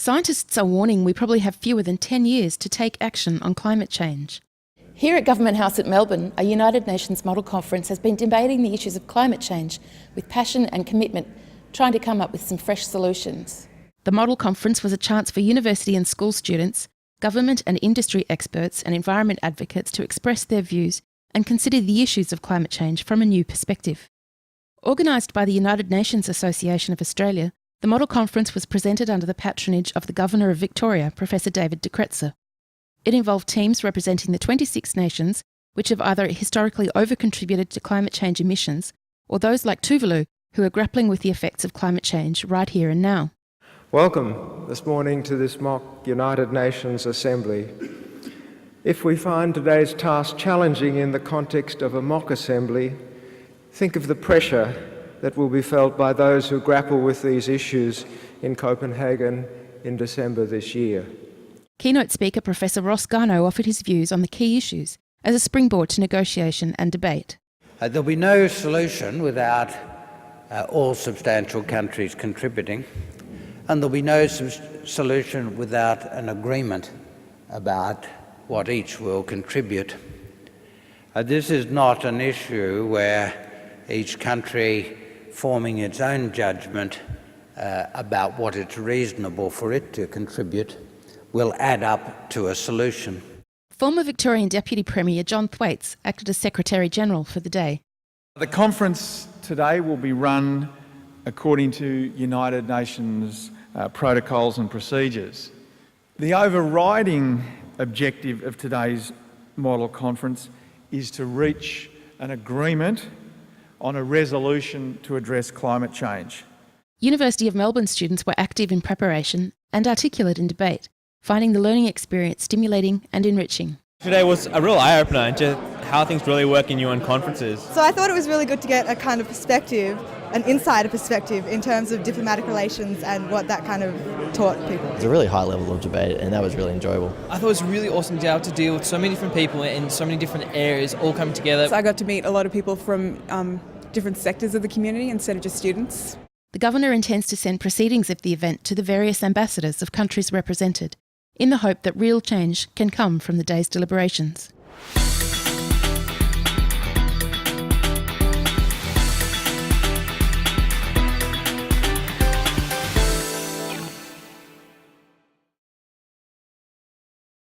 Scientists are warning we probably have fewer than 10 years to take action on climate change. Here at Government House at Melbourne, a United Nations Model Conference has been debating the issues of climate change with passion and commitment, trying to come up with some fresh solutions. The Model Conference was a chance for university and school students, government and industry experts and environment advocates to express their views and consider the issues of climate change from a new perspective. Organised by the United Nations Association of Australia, the Model Conference was presented under the patronage of the Governor of Victoria, Professor David de Kretser. It involved teams representing the 26 nations which have either historically over-contributed to climate change emissions or those like Tuvalu who are grappling with the effects of climate change right here and now. Welcome this morning to this mock United Nations Assembly. If we find today's task challenging in the context of a mock assembly, think of the pressure that will be felt by those who grapple with these issues in Copenhagen in December this year. Keynote speaker Professor Ross Garnaut offered his views on the key issues as a springboard to negotiation and debate. There'll be no solution without all substantial countries contributing, and there'll be no solution without an agreement about what each will contribute. This is not an issue where each country forming its own judgment about what it's reasonable for it to contribute will add up to a solution. Former Victorian Deputy Premier John Thwaites acted as Secretary-General for the day. The conference today will be run according to United Nations protocols and procedures. The overriding objective of today's model conference is to reach an agreement on a resolution to address climate change. University of Melbourne students were active in preparation and articulate in debate, finding the learning experience stimulating and enriching. Today was a real eye-opener into how things really work in UN conferences. So I thought it was really good to get a kind of perspective, an insider perspective in terms of diplomatic relations and what that kind of taught people. It was a really high level of debate and that was really enjoyable. I thought it was really awesome to be able to deal with so many different people in so many different areas all coming together. So I got to meet a lot of people from different sectors of the community instead of just students. The Governor intends to send proceedings of the event to the various ambassadors of countries represented, in the hope that real change can come from the day's deliberations.